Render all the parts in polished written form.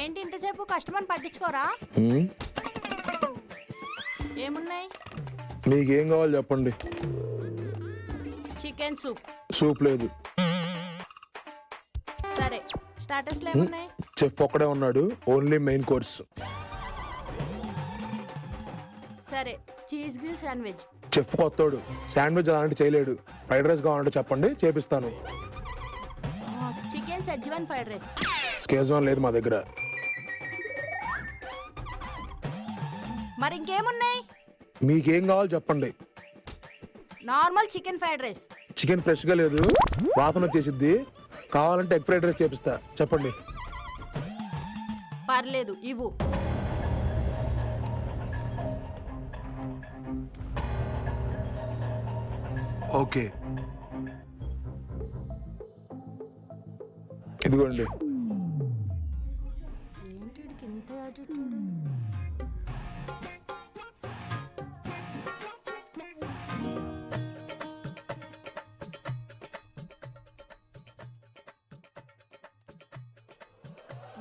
ఏంటి ఇంతసేపు కస్టమర్ పట్టించుకోరా? ఏమున్నాయి? మీకేం కావాలి చెప్పండి. Chicken soup. సూప్ లేదు. సరే, స్టార్టర్స్ లో ఏమున్నాయి? చెఫ్ ఒక్కడే ఉన్నాడు, ఓన్లీ మెయిన్ కోర్స్. సరే, చీజ్ గ్రిల్ శాండ్విచ్. చెఫ్ కొత్తోడు, శాండ్విచ్ అలాంటి చేయలేడు. ఫ్రైడ్ రైస్ కావాలంటే చెప్పండి, చేపిస్తాను. Chicken schezwan fried rice. Schezwan లేదు మా దగ్గర. మరి ఇంకేమున్నాయి? మీకేం కావాలి చెప్పండి. Normal chicken fried rice. Chicken fresh గా లేదు, వాసన వచ్చేసిద్ది. కావాలంటే ఎగ్ ఫ్రైడ్ రైస్ చేపిస్తా, చెప్పండి. పర్లేదు, ఇవ్వు. ఓకే, ఇదిగోండి. ఏంటి వీడికి ఇంత యాటిట్యూడ్?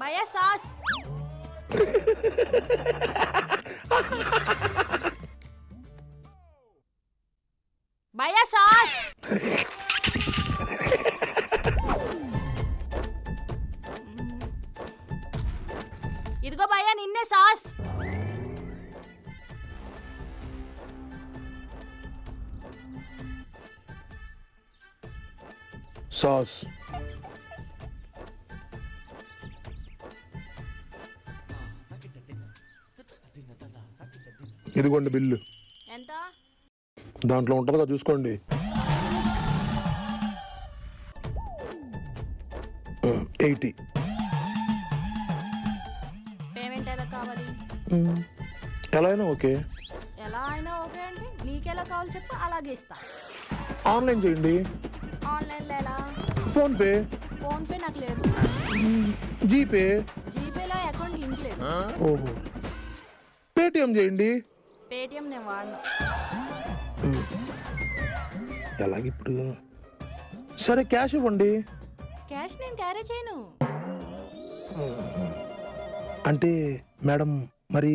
భయ్యా సాస్. భయ్యా సాస్. ఇదిగో భయ్యా నిన్నే సాస్. సాస్. ఇదిగోండి బిల్లు. ఎంత? దాంట్లో ఉంటుందిగా చూసుకోండి. 80. పేమెంట్ ఎలా కావాలి? ఎలా అయినా ఓకే. ఎలా అయినా ఓకే అంటే నీకెలా కావాలి చెప్పు, అలాగే ఇస్తా. ఆన్లైన్ చేయండి. ఆన్లైన్లో ఎలా? Phone pay. ఫోన్ పే నాకు లేదు. జీపే. జీపేలో అకౌంట్ లింక్ లేదు. ఓహో, పేటిఎం చేయండి. పేటిఎం నేను వాడను. ఎలాగిప్పుడు? సరే క్యాష్ ఇవ్వండి. క్యాష్ నేను క్యారీ చేయను. అంటే మేడం మరి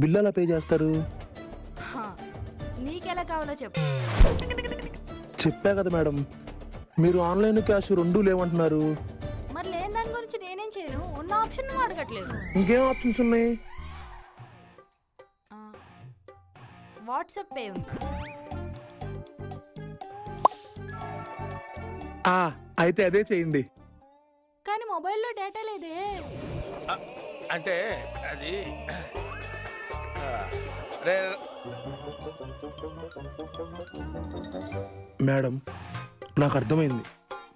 బిల్ ఎలా పే చేస్తారు? నీకెలా కావాలో చెప్పు. చెప్పా కదా మేడం, మీరు ఆన్లైన్ క్యాష్ రెండూ లేవంటున్నారు. మరి లేని దాని గురించి నేనేం చేయను. ఉన్న ఆప్షన్ నువ్వు అడగట్లేదు. ఇంకేం ఆప్షన్స్ ఉన్నాయి? వాట్సాప్ పే ఉంది. అయితే అదే చేయండి. కానీ మొబైల్లో డేటా లేదే. అంటే అది మేడం నాకు అర్థమైంది,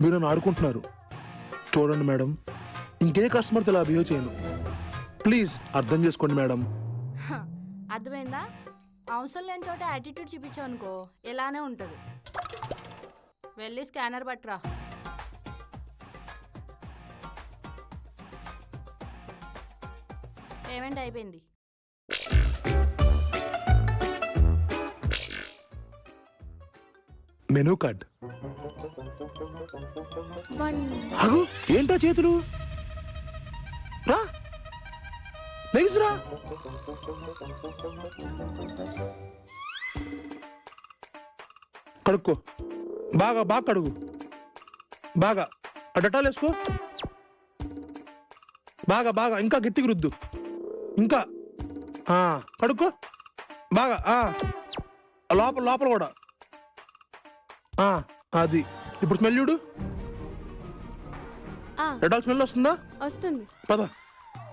మీరు నన్ను ఆడుకుంటున్నారు. చూడండి మేడం, ఇంకే కస్టమర్తో ఇలా బిహేవ్ చేయను. ప్లీజ్ అర్థం చేసుకోండి మేడం. అర్థమైందా? అవసరం లేని చోట యాటిట్యూడ్ చూపించావు అనుకో, ఇలానే ఉంటుంది. వెళ్ళి స్కానర్ పట్టురా. పేమెంట్ అయిపోయింది. Menu card. అగు ఏంటో చేతులు రా, లెగ్స్రా. కడుక్కో, బాగా బాగా కడుగు. బాగా డెటాల్ వేసుకో. బాగా బాగా ఇంకా గట్టిగా రుద్దు. ఇంకా కడుక్కో బాగా. లోపల లోపల కూడా. అది ఇప్పుడు స్మెల్ చూడు. డెటాల్ స్మెల్ వస్తుందా? వస్తుంది. పద.